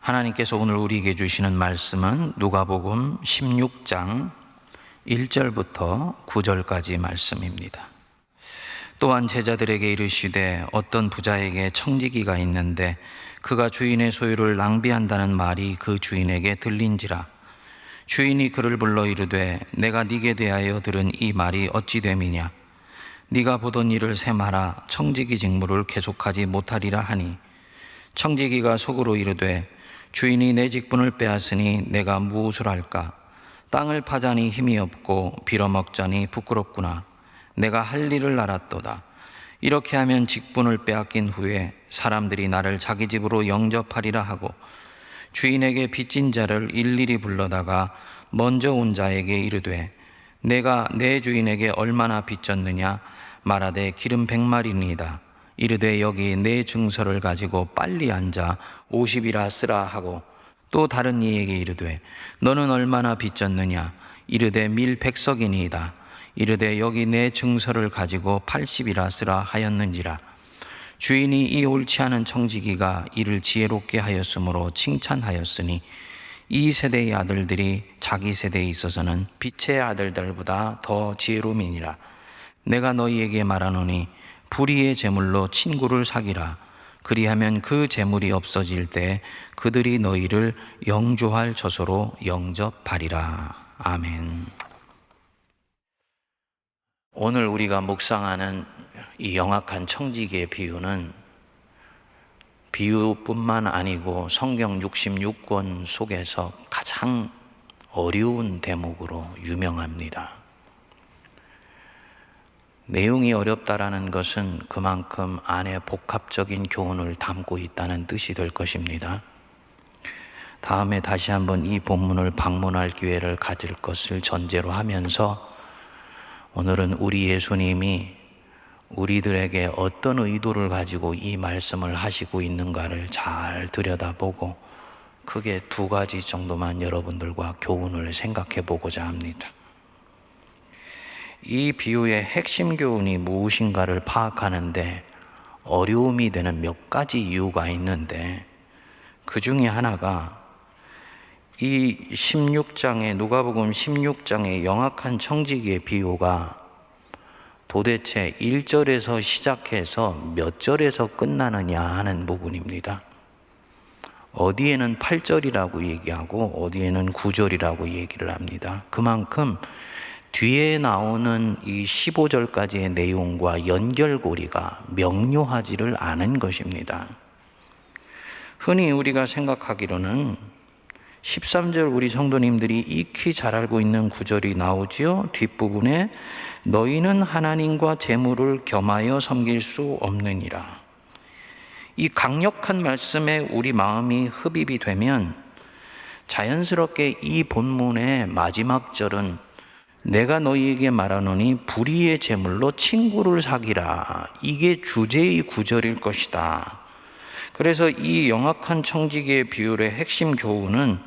하나님께서 오늘 우리에게 주시는 말씀은 누가복음 16장 1절부터 9절까지 말씀입니다. 또한 제자들에게 이르시되 어떤 부자에게 청지기가 있는데 그가 주인의 소유를 낭비한다는 말이 그 주인에게 들린지라. 주인이 그를 불러 이르되 내가 네게 대하여 들은 이 말이 어찌 됨이냐. 네가 보던 일을 세마라. 청지기 직무를 계속하지 못하리라 하니, 청지기가 속으로 이르되 주인이 내 직분을 빼앗으니 내가 무엇을 할까. 땅을 파자니 힘이 없고 빌어먹자니 부끄럽구나. 내가 할 일을 알았도다. 이렇게 하면 직분을 빼앗긴 후에 사람들이 나를 자기 집으로 영접하리라 하고, 주인에게 빚진 자를 일일이 불러다가 먼저 온 자에게 이르되 내가 내 주인에게 얼마나 빚졌느냐. 말하되 기름 100마리니이다. 이르되 여기 내 증서를 가지고 빨리 앉아 50이라 쓰라 하고, 또 다른 이에게 이르되 너는 얼마나 빚졌느냐. 이르되 밀 100석이니이다. 이르되 여기 내 증서를 가지고 80이라 쓰라 하였는지라. 주인이 이 옳지 않은 청지기가 이를 지혜롭게 하였으므로 칭찬하였으니, 이 세대의 아들들이 자기 세대에 있어서는 빛의 아들들보다 더 지혜로움이니라. 내가 너희에게 말하노니 불의의 재물로 친구를 사기라. 그리하면 그 재물이 없어질 때 그들이 너희를 영주할 처소로 영접하리라. 아멘. 오늘 우리가 묵상하는 이 영악한 청지기의 비유는 비유뿐만 아니고 성경 66권 속에서 가장 어려운 대목으로 유명합니다. 내용이 어렵다라는 것은 그만큼 안에 복합적인 교훈을 담고 있다는 뜻이 될 것입니다. 다음에 다시 한번 이 본문을 방문할 기회를 가질 것을 전제로 하면서, 오늘은 우리 예수님이 우리들에게 어떤 의도를 가지고 이 말씀을 하시고 있는가를 잘 들여다보고 크게 두 가지 정도만 여러분들과 교훈을 생각해 보고자 합니다. 이 비유의 핵심 교훈이 무엇인가를 파악하는데 어려움이 되는 몇 가지 이유가 있는데, 그 중에 하나가 이 16장의 누가복음 16장의 영악한 청지기의 비유가 도대체 1절에서 시작해서 몇 절에서 끝나느냐 하는 부분입니다. 어디에는 8절이라고 얘기하고 어디에는 9절이라고 얘기를 합니다. 그만큼 뒤에 나오는 이 15절까지의 내용과 연결고리가 명료하지를 않은 것입니다. 흔히 우리가 생각하기로는 13절 우리 성도님들이 익히 잘 알고 있는 구절이 나오지요. 뒷부분에 너희는 하나님과 재물을 겸하여 섬길 수 없느니라. 이 강력한 말씀에 우리 마음이 흡입이 되면 자연스럽게 이 본문의 마지막 절은 내가 너희에게 말하노니 불의의 재물로 친구를 사기라. 이게 주제의 구절일 것이다. 그래서 이 영악한 청지기의 비율의 핵심 교훈은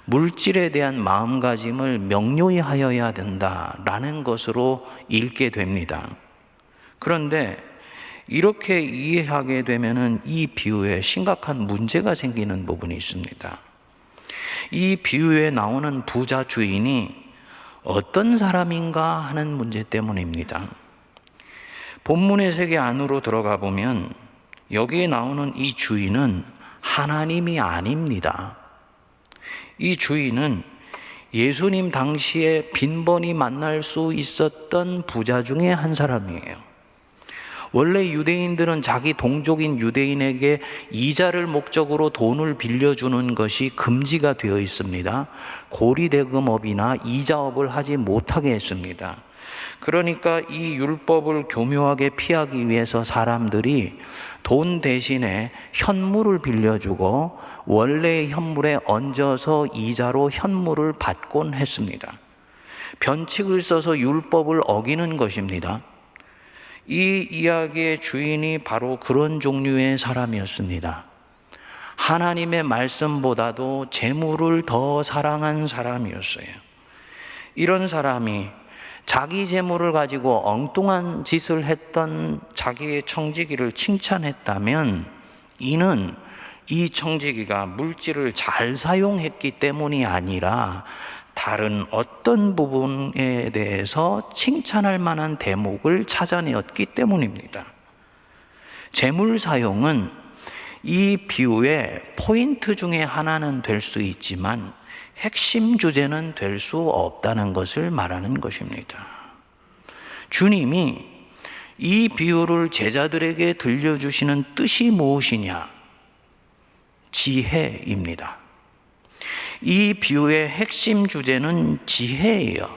물질에 대한 마음가짐을 명료히 하여야 된다라는 것으로 읽게 됩니다. 그런데 이렇게 이해하게 되면은 이 비유에 심각한 문제가 생기는 부분이 있습니다. 이 비유에 나오는 부자 주인이 어떤 사람인가 하는 문제 때문입니다. 본문의 세계 안으로 들어가 보면 여기에 나오는 이 주인은 하나님이 아닙니다. 이 주인은 예수님 당시에 빈번히 만날 수 있었던 부자 중에 한 사람이에요. 원래 유대인들은 자기 동족인 유대인에게 이자를 목적으로 돈을 빌려주는 것이 금지가 되어 있습니다. 고리대금업이나 이자업을 하지 못하게 했습니다. 그러니까 이 율법을 교묘하게 피하기 위해서 사람들이 돈 대신에 현물을 빌려주고 원래의 현물에 얹어서 이자로 현물을 받곤 했습니다. 변칙을 써서 율법을 어기는 것입니다. 이 이야기의 주인이 바로 그런 종류의 사람이었습니다. 하나님의 말씀보다도 재물을 더 사랑한 사람이었어요. 이런 사람이 자기 재물을 가지고 엉뚱한 짓을 했던 자기의 청지기를 칭찬했다면, 이는 이 청지기가 물질을 잘 사용했기 때문이 아니라 다른 어떤 부분에 대해서 칭찬할 만한 대목을 찾아내었기 때문입니다. 재물 사용은 이 비유의 포인트 중에 하나는 될 수 있지만 핵심 주제는 될 수 없다는 것을 말하는 것입니다. 주님이 이 비유를 제자들에게 들려주시는 뜻이 무엇이냐? 지혜입니다. 이 비유의 핵심 주제는 지혜예요.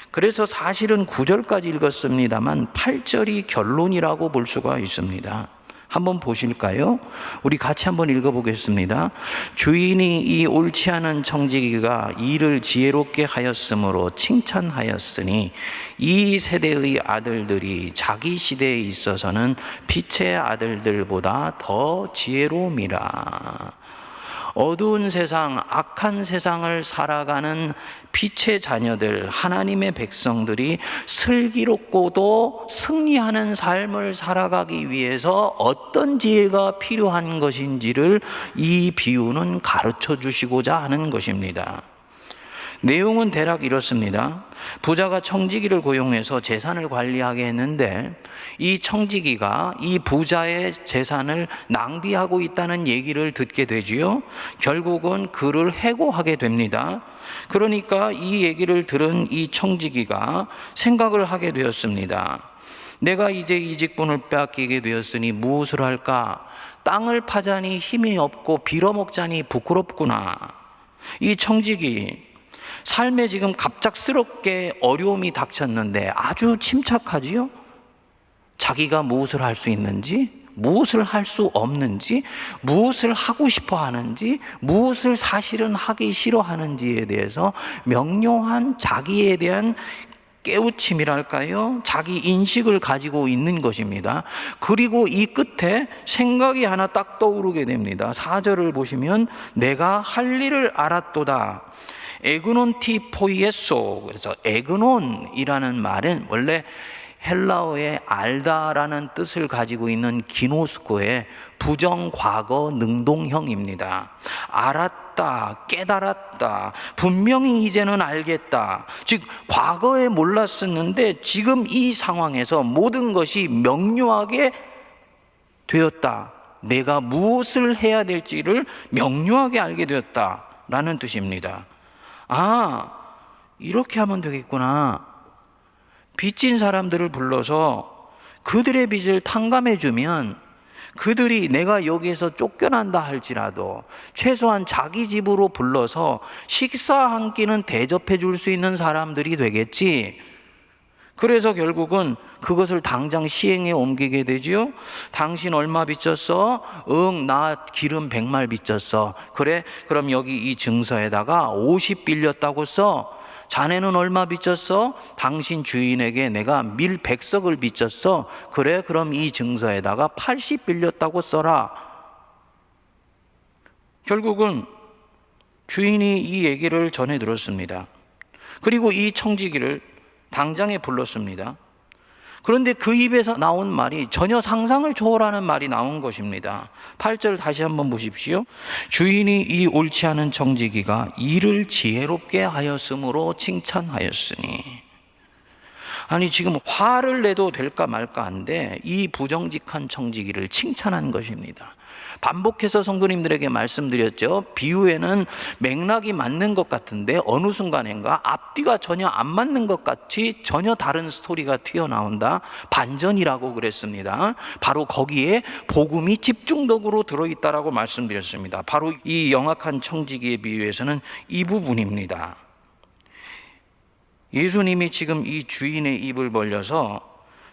그래서 사실은 9절까지 읽었습니다만 8절이 결론이라고 볼 수가 있습니다. 한번 보실까요? 우리 같이 한번 읽어보겠습니다. 주인이 이 옳지 않은 청지기가 일을 지혜롭게 하였으므로 칭찬하였으니 이 세대의 아들들이 자기 시대에 있어서는 빛의 아들들보다 더 지혜로움이라. 어두운 세상, 악한 세상을 살아가는 빛의 자녀들, 하나님의 백성들이 슬기롭고도 승리하는 삶을 살아가기 위해서 어떤 지혜가 필요한 것인지를 이 비유는 가르쳐 주시고자 하는 것입니다. 내용은 대략 이렇습니다. 부자가 청지기를 고용해서 재산을 관리하게 했는데 이 청지기가 이 부자의 재산을 낭비하고 있다는 얘기를 듣게 되지요. 결국은 그를 해고하게 됩니다. 그러니까 이 얘기를 들은 이 청지기가 생각을 하게 되었습니다. 내가 이제 이 직분을 빼앗기게 되었으니 무엇을 할까? 땅을 파자니 힘이 없고 빌어먹자니 부끄럽구나. 이 청지기 삶에 지금 갑작스럽게 어려움이 닥쳤는데 아주 침착하지요? 자기가 무엇을 할 수 있는지, 무엇을 할 수 없는지, 무엇을 하고 싶어 하는지, 무엇을 사실은 하기 싫어하는지에 대해서 명료한 자기에 대한 깨우침이랄까요? 자기 인식을 가지고 있는 것입니다. 그리고 이 끝에 생각이 하나 딱 떠오르게 됩니다. 4절을 보시면 내가 할 일을 알았도다. 에그논 티 포이에소. 그래서 에그논이라는 말은 원래 헬라어의 알다라는 뜻을 가지고 있는 기노스코의 부정과거 능동형입니다. 알았다, 깨달았다, 분명히 이제는 알겠다. 즉 과거에 몰랐었는데 지금 이 상황에서 모든 것이 명료하게 되었다. 내가 무엇을 해야 될지를 명료하게 알게 되었다라는 뜻입니다. 아, 이렇게 하면 되겠구나. 빚진 사람들을 불러서 그들의 빚을 탕감해 주면 그들이 내가 여기에서 쫓겨난다 할지라도 최소한 자기 집으로 불러서 식사 한 끼는 대접해 줄 수 있는 사람들이 되겠지. 그래서 결국은 그것을 당장 시행에 옮기게 되지요. 당신 얼마 빚졌어? 나 기름 100말 빚졌어. 그래? 그럼 여기 이 증서에다가 50 빌렸다고 써. 자네는 얼마 빚졌어? 당신 주인에게 내가 밀 100석을 빚졌어. 그래? 그럼 이 증서에다가 80 빌렸다고 써라. 결국은 주인이 이 얘기를 전해 들었습니다. 그리고 이 청지기를 당장에 불렀습니다. 그런데 그 입에서 나온 말이 전혀 상상을 초월하는 말이 나온 것입니다. 8절 다시 한번 보십시오. 주인이 이 옳지 않은 청지기가 일을 지혜롭게 하였으므로 칭찬하였으니. 아니 지금 화를 내도 될까 말까 한데 이 부정직한 청지기를 칭찬한 것입니다. 반복해서 성도님들에게 말씀드렸죠. 비유에는 맥락이 맞는 것 같은데 어느 순간인가 앞뒤가 전혀 안 맞는 것 같이 전혀 다른 스토리가 튀어나온다. 반전이라고 그랬습니다. 바로 거기에 복음이 집중적으로 들어있다라고 말씀드렸습니다. 바로 이 영악한 청지기의 비유에서는 이 부분입니다. 예수님이 지금 이 주인의 입을 벌려서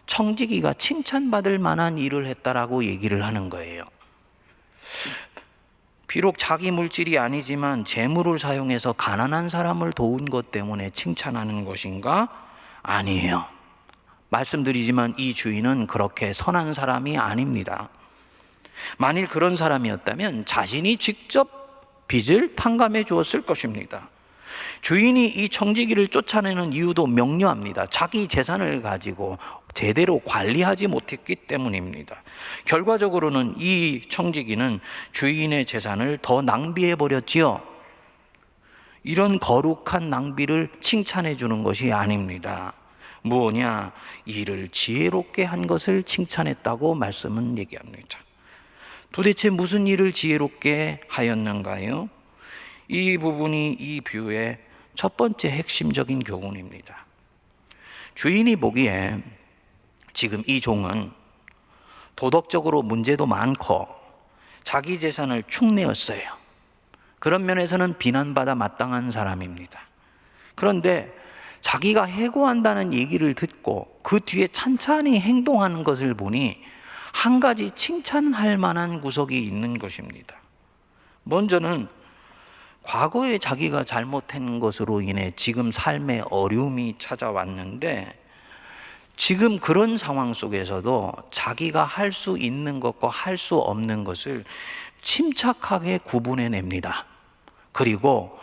청지기가 칭찬받을 만한 일을 했다라고 얘기를 하는 거예요. 비록 자기 물질이 아니지만 재물을 사용해서 가난한 사람을 도운 것 때문에 칭찬하는 것인가? 아니에요. 말씀드리지만 이 주인은 그렇게 선한 사람이 아닙니다. 만일 그런 사람이었다면 자신이 직접 빚을 탕감해 주었을 것입니다. 주인이 이 청지기를 쫓아내는 이유도 명료합니다. 자기 재산을 가지고 제대로 관리하지 못했기 때문입니다. 결과적으로는 이 청지기는 주인의 재산을 더 낭비해 버렸지요. 이런 거룩한 낭비를 칭찬해 주는 것이 아닙니다. 무엇냐? 이를 지혜롭게 한 것을 칭찬했다고 말씀은 얘기합니다. 도대체 무슨 일을 지혜롭게 하였는가요? 이 부분이 이 비유의 첫 번째 핵심적인 교훈입니다. 주인이 보기에 지금 이 종은 도덕적으로 문제도 많고 자기 재산을 축내었어요. 그런 면에서는 비난받아 마땅한 사람입니다. 그런데 자기가 해고한다는 얘기를 듣고 그 뒤에 찬찬히 행동하는 것을 보니 한 가지 칭찬할 만한 구석이 있는 것입니다. 먼저는 과거에 자기가 잘못한 것으로 인해 지금 삶에 어려움이 찾아왔는데 지금 그런 상황 속에서도 자기가 할 수 있는 것과 할 수 없는 것을 침착하게 구분해냅니다. 그리고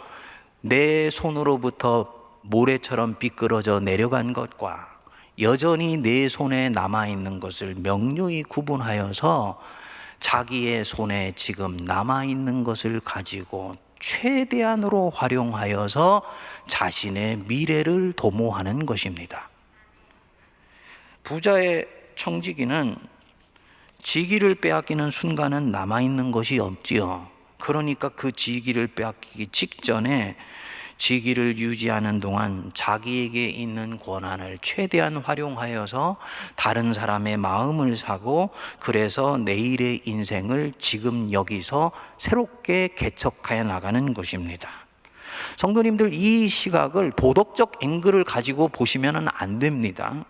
내 손으로부터 모래처럼 미끄러져 내려간 것과 여전히 내 손에 남아있는 것을 명료히 구분하여서 자기의 손에 지금 남아있는 것을 가지고 최대한으로 활용하여서 자신의 미래를 도모하는 것입니다. 부자의 청지기는 지기를 빼앗기는 순간은 남아있는 것이 없지요. 그러니까 그 지기를 빼앗기기 직전에 지기를 유지하는 동안 자기에게 있는 권한을 최대한 활용하여서 다른 사람의 마음을 사고 그래서 내일의 인생을 지금 여기서 새롭게 개척해 나가는 것입니다. 성도님들, 이 시각을 도덕적 앵글을 가지고 보시면 안 됩니다.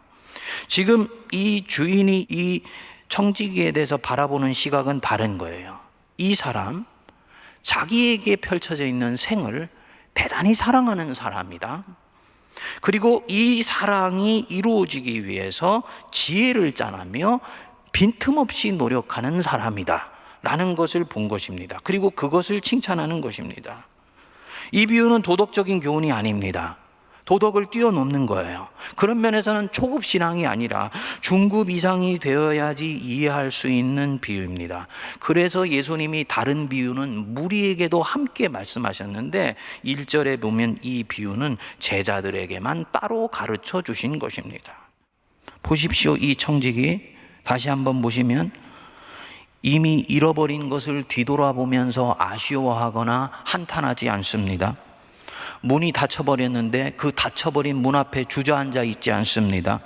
지금 이 주인이 이 청지기에 대해서 바라보는 시각은 다른 거예요. 이 사람, 자기에게 펼쳐져 있는 생을 대단히 사랑하는 사람이다. 그리고 이 사랑이 이루어지기 위해서 지혜를 짜내며 빈틈없이 노력하는 사람이다 라는 것을 본 것입니다. 그리고 그것을 칭찬하는 것입니다. 이 비유는 도덕적인 교훈이 아닙니다. 도덕을 뛰어넘는 거예요. 그런 면에서는 초급 신앙이 아니라 중급 이상이 되어야지 이해할 수 있는 비유입니다. 그래서 예수님이 다른 비유는 무리에게도 함께 말씀하셨는데 1절에 보면 이 비유는 제자들에게만 따로 가르쳐 주신 것입니다. 보십시오. 이 청지기 다시 한번 보시면 이미 잃어버린 것을 뒤돌아보면서 아쉬워하거나 한탄하지 않습니다. 문이 닫혀버렸는데 그 닫혀버린 문 앞에 주저앉아 있지 않습니다.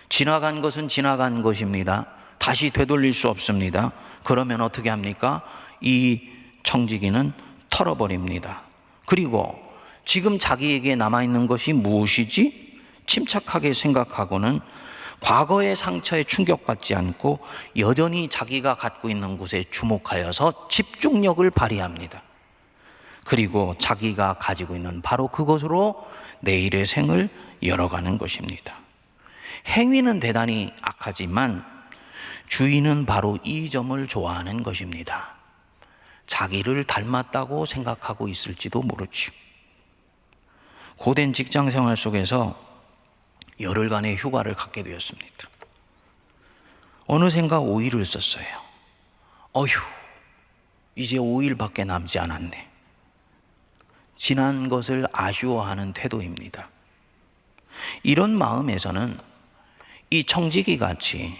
지나간 것은 지나간 것입니다. 다시 되돌릴 수 없습니다. 그러면 어떻게 합니까? 이 청지기는 털어버립니다. 그리고 지금 자기에게 남아있는 것이 무엇이지? 침착하게 생각하고는 과거의 상처에 충격받지 않고 여전히 자기가 갖고 있는 곳에 주목하여서 집중력을 발휘합니다. 그리고 자기가 가지고 있는 바로 그것으로 내일의 생을 열어가는 것입니다. 행위는 대단히 악하지만 주인은 바로 이 점을 좋아하는 것입니다. 자기를 닮았다고 생각하고 있을지도 모르죠. 고된 직장 생활 속에서 열흘간의 휴가를 갖게 되었습니다. 어느샌가 5일을 썼어요. 어휴, 이제 5일밖에 남지 않았네. 지난 것을 아쉬워하는 태도입니다. 이런 마음에서는 이 청지기 같이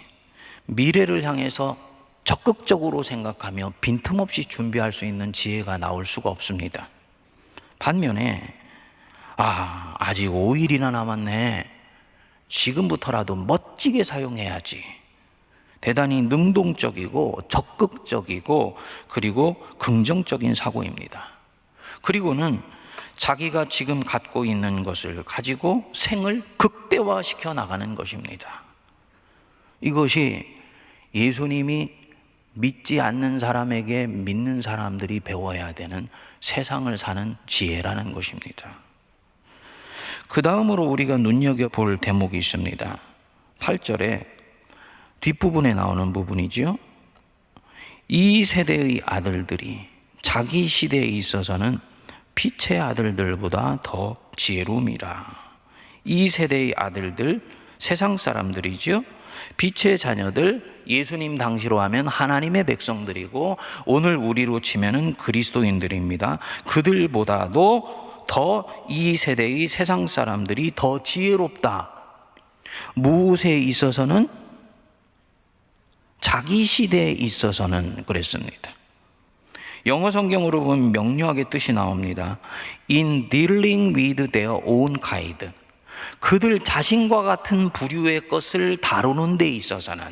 미래를 향해서 적극적으로 생각하며 빈틈없이 준비할 수 있는 지혜가 나올 수가 없습니다. 반면에 아직 5일이나 남았네. 지금부터라도 멋지게 사용해야지. 대단히 능동적이고 적극적이고 그리고 긍정적인 사고입니다. 그리고는 자기가 지금 갖고 있는 것을 가지고 생을 극대화시켜 나가는 것입니다. 이것이 예수님이 믿지 않는 사람에게 믿는 사람들이 배워야 되는 세상을 사는 지혜라는 것입니다. 그 다음으로 우리가 눈여겨볼 대목이 있습니다. 8절에 뒷부분에 나오는 부분이죠. 이 세대의 아들들이 자기 시대에 있어서는 빛의 아들들보다 더 지혜로움이라. 이 세대의 아들들, 세상 사람들이죠. 빛의 자녀들, 예수님 당시로 하면 하나님의 백성들이고 오늘 우리로 치면은 그리스도인들입니다. 그들보다도 더 이 세대의 세상 사람들이 더 지혜롭다. 무엇에 있어서는? 자기 시대에 있어서는 그랬습니다. 영어 성경으로 보면 명료하게 뜻이 나옵니다. In dealing with their own kind. 그들 자신과 같은 부류의 것을 다루는 데 있어서는,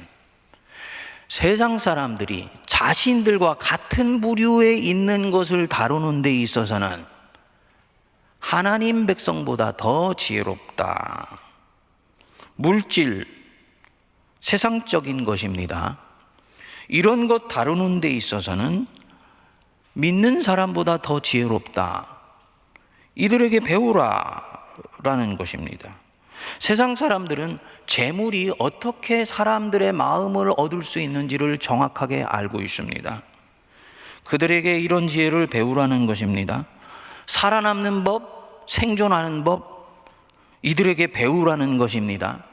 세상 사람들이 자신들과 같은 부류에 있는 것을 다루는 데 있어서는 하나님 백성보다 더 지혜롭다. 물질, 세상적인 것입니다. 이런 것 다루는 데 있어서는 믿는 사람보다 더 지혜롭다. 이들에게 배우라라는 것입니다. 세상 사람들은 재물이 어떻게 사람들의 마음을 얻을 수 있는지를 정확하게 알고 있습니다. 그들에게 이런 지혜를 배우라는 것입니다. 살아남는 법, 생존하는 법, 이들에게 배우라는 것입니다.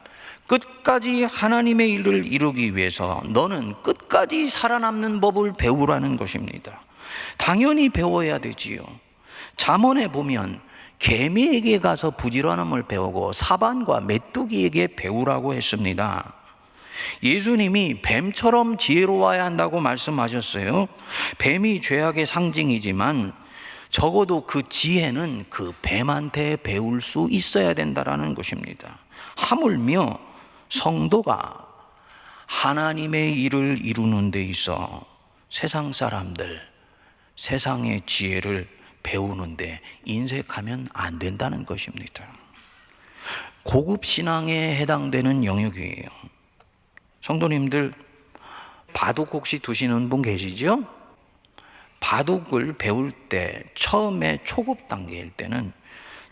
끝까지 하나님의 일을 이루기 위해서 너는 끝까지 살아남는 법을 배우라는 것입니다. 당연히 배워야 되지요. 잠언에 보면 개미에게 가서 부지런함을 배우고 사반과 메뚜기에게 배우라고 했습니다. 예수님이 뱀처럼 지혜로워야 한다고 말씀하셨어요. 뱀이 죄악의 상징이지만 적어도 그 지혜는 그 뱀한테 배울 수 있어야 된다는 것입니다. 하물며 성도가 하나님의 일을 이루는 데 있어 세상 사람들, 세상의 지혜를 배우는데 인색하면 안 된다는 것입니다. 고급 신앙에 해당되는 영역이에요. 성도님들, 바둑 혹시 두시는 분 계시죠? 바둑을 배울 때 처음에 초급 단계일 때는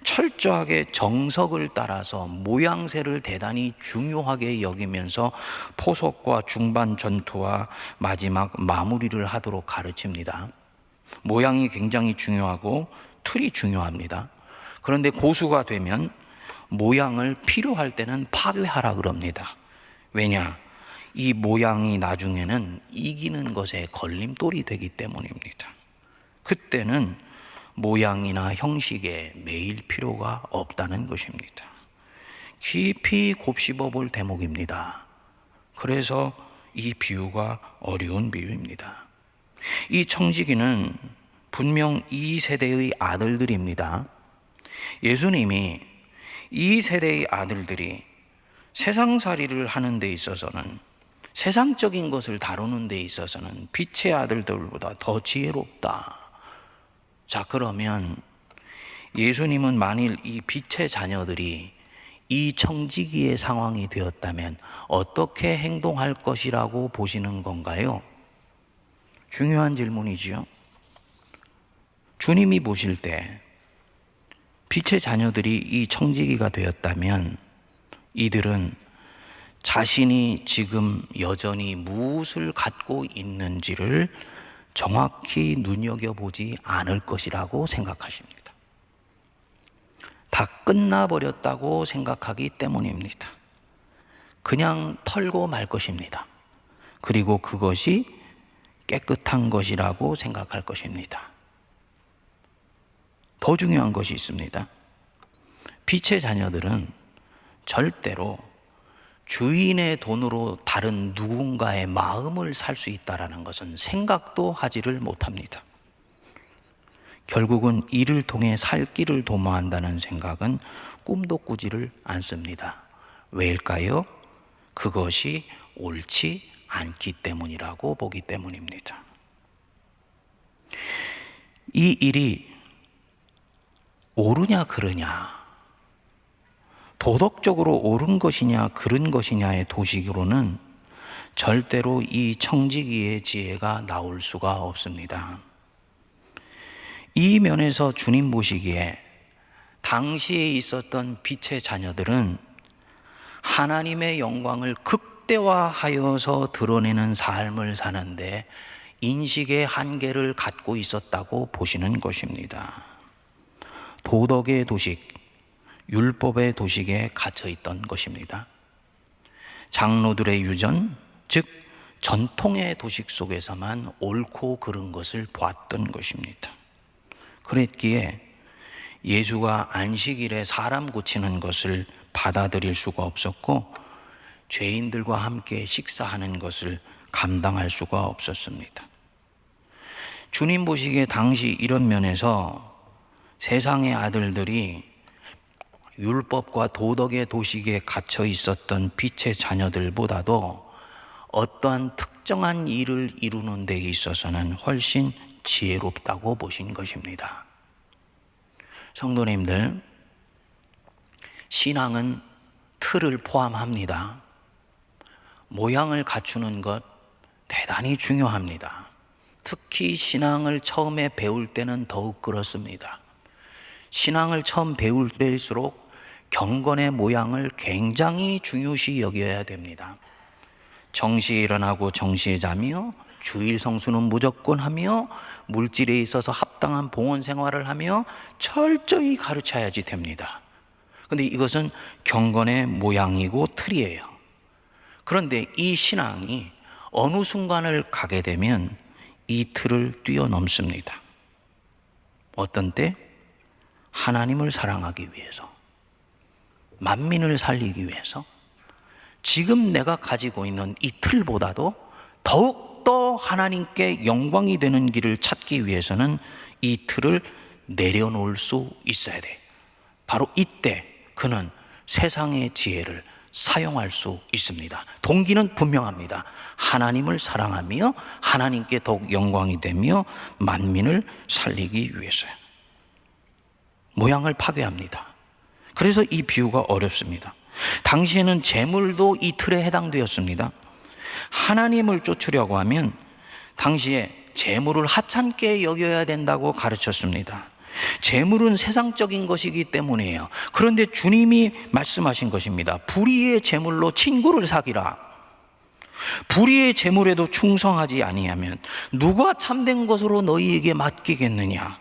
철저하게 정석을 따라서 모양새를 대단히 중요하게 여기면서 포석과 중반 전투와 마지막 마무리를 하도록 가르칩니다. 모양이 굉장히 중요하고 틀이 중요합니다. 그런데 고수가 되면 모양을 필요할 때는 파괴하라 그럽니다. 왜냐? 이 모양이 나중에는 이기는 것에 걸림돌이 되기 때문입니다. 그때는 모양이나 형식에 매일 필요가 없다는 것입니다. 깊이 곱씹어 볼 대목입니다. 그래서 이 비유가 어려운 비유입니다. 이 청지기는 분명 이 세대의 아들들입니다. 예수님이 이 세대의 아들들이 세상살이를 하는 데 있어서는, 세상적인 것을 다루는 데 있어서는 빛의 아들들보다 더 지혜롭다. 자, 그러면 예수님은 만일 이 빛의 자녀들이 이 청지기의 상황이 되었다면 어떻게 행동할 것이라고 보시는 건가요? 중요한 질문이지요. 주님이 보실 때 빛의 자녀들이 이 청지기가 되었다면 이들은 자신이 지금 여전히 무엇을 갖고 있는지를 정확히 눈여겨보지 않을 것이라고 생각하십니다. 다 끝나버렸다고 생각하기 때문입니다. 그냥 털고 말 것입니다. 그리고 그것이 깨끗한 것이라고 생각할 것입니다. 더 중요한 것이 있습니다. 빛의 자녀들은 절대로 주인의 돈으로 다른 누군가의 마음을 살 수 있다는 것은 생각도 하지를 못합니다. 결국은 이를 통해 살 길을 도모한다는 생각은 꿈도 꾸지를 않습니다. 왜일까요? 그것이 옳지 않기 때문이라고 보기 때문입니다. 이 일이 옳으냐 그르냐, 도덕적으로 옳은 것이냐 그른 것이냐의 도식으로는 절대로 이 청지기의 지혜가 나올 수가 없습니다. 이 면에서 주님 보시기에 당시에 있었던 빛의 자녀들은 하나님의 영광을 극대화하여서 드러내는 삶을 사는데 인식의 한계를 갖고 있었다고 보시는 것입니다. 도덕의 도식, 율법의 도식에 갇혀 있던 것입니다. 장로들의 유전, 즉 전통의 도식 속에서만 옳고 그른 것을 보았던 것입니다. 그랬기에 예수가 안식일에 사람 고치는 것을 받아들일 수가 없었고 죄인들과 함께 식사하는 것을 감당할 수가 없었습니다. 주님 보시기에 당시 이런 면에서 세상의 아들들이 율법과 도덕의 도식에 갇혀 있었던 빛의 자녀들보다도 어떠한 특정한 일을 이루는 데 있어서는 훨씬 지혜롭다고 보신 것입니다. 성도님들, 신앙은 틀을 포함합니다. 모양을 갖추는 것 대단히 중요합니다. 특히 신앙을 처음에 배울 때는 더욱 그렇습니다. 신앙을 처음 배울 때일수록 경건의 모양을 굉장히 중요시 여겨야 됩니다. 정시에 일어나고 정시에 자며 주일 성수는 무조건 하며 물질에 있어서 합당한 봉헌 생활을 하며 철저히 가르쳐야지 됩니다. 그런데 이것은 경건의 모양이고 틀이에요. 그런데 이 신앙이 어느 순간을 가게 되면 이 틀을 뛰어넘습니다. 어떤 때? 하나님을 사랑하기 위해서, 만민을 살리기 위해서 지금 내가 가지고 있는 이 틀보다도 더욱더 하나님께 영광이 되는 길을 찾기 위해서는 이 틀을 내려놓을 수 있어야 돼. 바로 이때 그는 세상의 지혜를 사용할 수 있습니다. 동기는 분명합니다. 하나님을 사랑하며 하나님께 더욱 영광이 되며 만민을 살리기 위해서요. 모양을 파괴합니다. 그래서 이 비유가 어렵습니다. 당시에는 재물도 이 틀에 해당되었습니다. 하나님을 쫓으려고 하면 당시에 재물을 하찮게 여겨야 된다고 가르쳤습니다. 재물은 세상적인 것이기 때문이에요. 그런데 주님이 말씀하신 것입니다. 불의의 재물로 친구를 사귀라. 불의의 재물에도 충성하지 아니하면 누가 참된 것으로 너희에게 맡기겠느냐.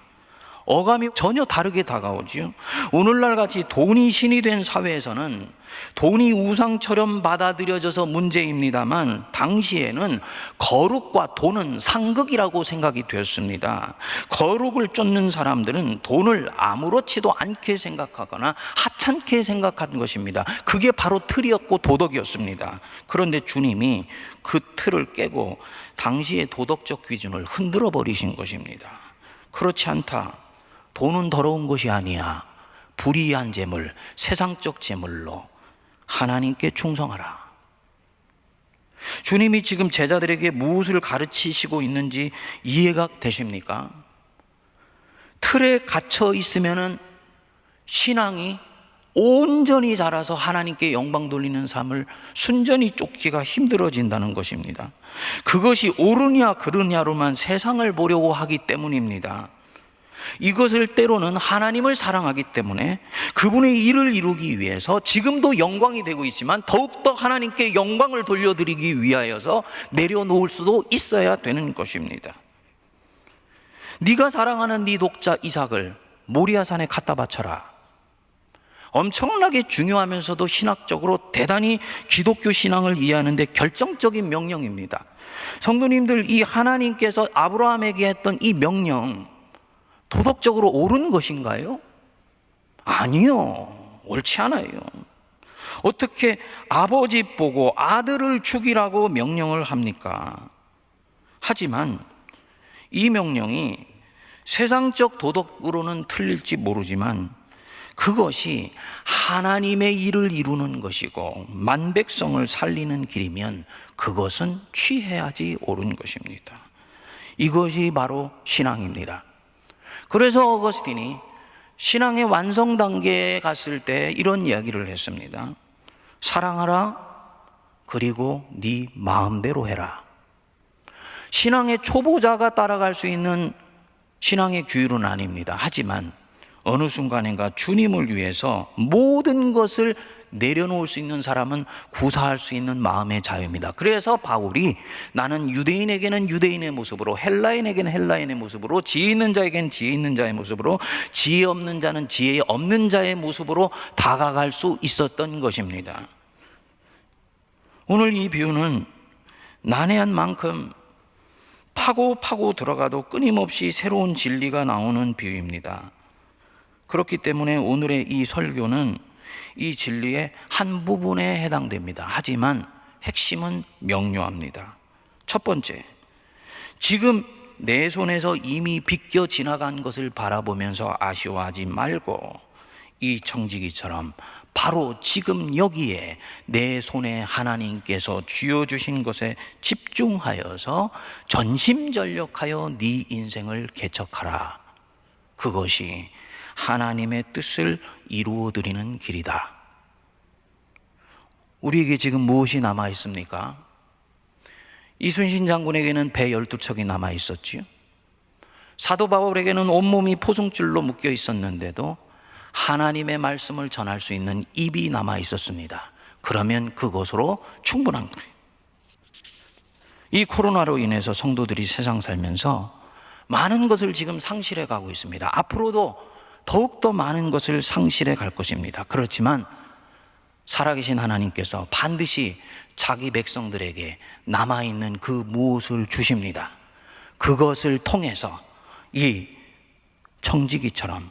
어감이 전혀 다르게 다가오죠. 오늘날 같이 돈이 신이 된 사회에서는 돈이 우상처럼 받아들여져서 문제입니다만 당시에는 거룩과 돈은 상극이라고 생각이 되었습니다. 거룩을 쫓는 사람들은 돈을 아무렇지도 않게 생각하거나 하찮게 생각한 것입니다. 그게 바로 틀이었고 도덕이었습니다. 그런데 주님이 그 틀을 깨고 당시의 도덕적 기준을 흔들어 버리신 것입니다. 그렇지 않다. 돈은 더러운 것이 아니야. 불의한 재물, 세상적 재물로 하나님께 충성하라. 주님이 지금 제자들에게 무엇을 가르치시고 있는지 이해가 되십니까? 틀에 갇혀 있으면은 신앙이 온전히 자라서 하나님께 영광 돌리는 삶을 순전히 쫓기가 힘들어진다는 것입니다. 그것이 옳으냐 그르냐로만 세상을 보려고 하기 때문입니다. 이것을 때로는 하나님을 사랑하기 때문에 그분의 일을 이루기 위해서 지금도 영광이 되고 있지만 더욱더 하나님께 영광을 돌려드리기 위하여서 내려놓을 수도 있어야 되는 것입니다. 네가 사랑하는 네 독자 이삭을 모리아산에 갖다 바쳐라. 엄청나게 중요하면서도 신학적으로 대단히 기독교 신앙을 이해하는 데 결정적인 명령입니다. 성도님들, 이 하나님께서 아브라함에게 했던 이 명령 도덕적으로 옳은 것인가요? 아니요. 옳지 않아요. 어떻게 아버지 보고 아들을 죽이라고 명령을 합니까? 하지만 이 명령이 세상적 도덕으로는 틀릴지 모르지만 그것이 하나님의 일을 이루는 것이고 만백성을 살리는 길이면 그것은 취해야지 옳은 것입니다. 이것이 바로 신앙입니다. 그래서 어거스틴이 신앙의 완성 단계에 갔을 때 이런 이야기를 했습니다. 사랑하라, 그리고 네 마음대로 해라. 신앙의 초보자가 따라갈 수 있는 신앙의 규율은 아닙니다. 하지만 어느 순간인가 주님을 위해서 모든 것을 내려놓을 수 있는 사람은 구사할 수 있는 마음의 자유입니다. 그래서 바울이 나는 유대인에게는 유대인의 모습으로, 헬라인에게는 헬라인의 모습으로, 지혜 있는 자에게는 지혜 있는 자의 모습으로, 지혜 없는 자는 지혜 없는 자의 모습으로 다가갈 수 있었던 것입니다. 오늘 이 비유는 난해한 만큼 파고 들어가도 끊임없이 새로운 진리가 나오는 비유입니다. 그렇기 때문에 오늘의 이 설교는 이 진리의 한 부분에 해당됩니다. 하지만 핵심은 명료합니다. 첫 번째, 지금 내 손에서 이미 비껴 지나간 것을 바라보면서 아쉬워하지 말고 이 청지기처럼 바로 지금 여기에 내 손에 하나님께서 쥐어주신 것에 집중하여서 전심전력하여 네 인생을 개척하라. 그것이 하나님의 뜻을 이루어드리는 길이다. 우리에게 지금 무엇이 남아 있습니까? 이순신 장군에게는 배 12척이 남아 있었지요. 사도 바울에게는 온몸이 포승줄로 묶여 있었는데도 하나님의 말씀을 전할 수 있는 입이 남아 있었습니다. 그러면 그것으로 충분한 거예요. 이 코로나로 인해서 성도들이 세상 살면서 많은 것을 지금 상실해 가고 있습니다. 앞으로도 더욱더 많은 것을 상실해 갈 것입니다. 그렇지만 살아계신 하나님께서 반드시 자기 백성들에게 남아있는 그 무엇을 주십니다. 그것을 통해서 이 청지기처럼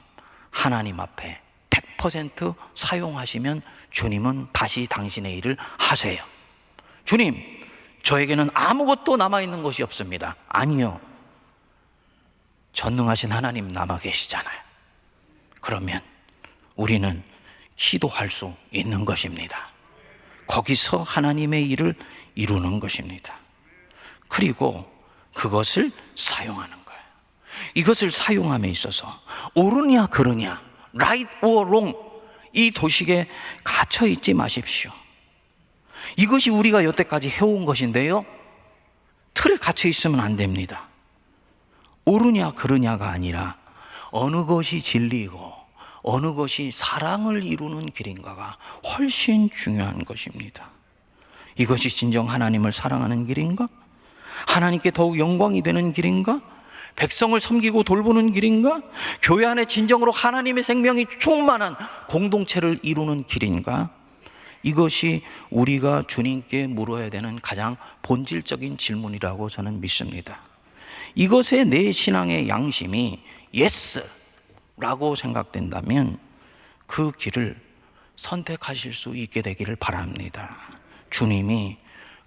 하나님 앞에 100% 사용하시면 주님은 다시 당신의 일을 하세요. 주님, 저에게는 아무것도 남아있는 것이 없습니다. 아니요. 전능하신 하나님 남아 계시잖아요. 그러면 우리는 기도할 수 있는 것입니다. 거기서 하나님의 일을 이루는 것입니다. 그리고 그것을 사용하는 거예요. 이것을 사용함에 있어서 옳으냐 그르냐, right or wrong, 이 도식에 갇혀 있지 마십시오. 이것이 우리가 여태까지 해온 것인데요, 틀에 갇혀 있으면 안 됩니다. 옳으냐 그르냐가 아니라 어느 것이 진리이고 어느 것이 사랑을 이루는 길인가가 훨씬 중요한 것입니다. 이것이 진정 하나님을 사랑하는 길인가? 하나님께 더욱 영광이 되는 길인가? 백성을 섬기고 돌보는 길인가? 교회 안에 진정으로 하나님의 생명이 충만한 공동체를 이루는 길인가? 이것이 우리가 주님께 물어야 되는 가장 본질적인 질문이라고 저는 믿습니다. 이것에 내 신앙의 양심이 예스라고 생각된다면 그 길을 선택하실 수 있게 되기를 바랍니다. 주님이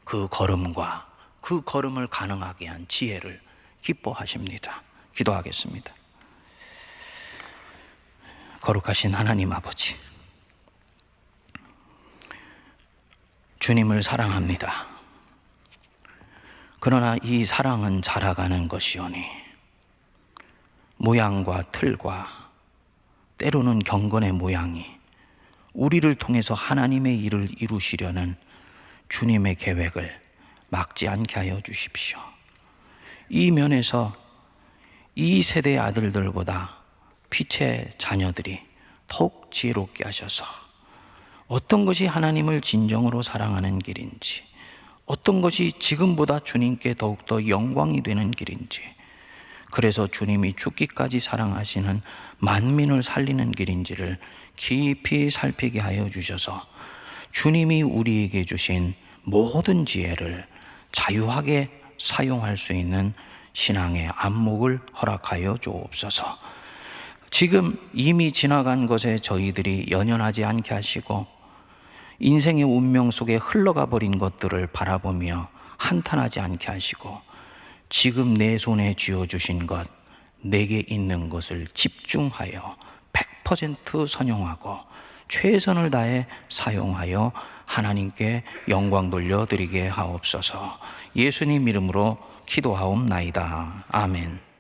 그 걸음과 그 걸음을 가능하게 한 지혜를 기뻐하십니다. 기도하겠습니다. 거룩하신 하나님 아버지, 주님을 사랑합니다. 그러나 이 사랑은 자라가는 것이오니 모양과 틀과 때로는 경건의 모양이 우리를 통해서 하나님의 일을 이루시려는 주님의 계획을 막지 않게 하여 주십시오. 이 면에서 이 세대의 아들들보다 빛의 자녀들이 더욱 지혜롭게 하셔서 어떤 것이 하나님을 진정으로 사랑하는 길인지, 어떤 것이 지금보다 주님께 더욱더 영광이 되는 길인지, 그래서 주님이 죽기까지 사랑하시는 만민을 살리는 길인지를 깊이 살피게 하여 주셔서 주님이 우리에게 주신 모든 지혜를 자유하게 사용할 수 있는 신앙의 안목을 허락하여 주옵소서. 지금 이미 지나간 것에 저희들이 연연하지 않게 하시고 인생의 운명 속에 흘러가 버린 것들을 바라보며 한탄하지 않게 하시고 지금 내 손에 쥐어주신 것, 내게 있는 것을 집중하여 100% 선용하고 최선을 다해 사용하여 하나님께 영광 돌려드리게 하옵소서. 예수님 이름으로 기도하옵나이다. 아멘.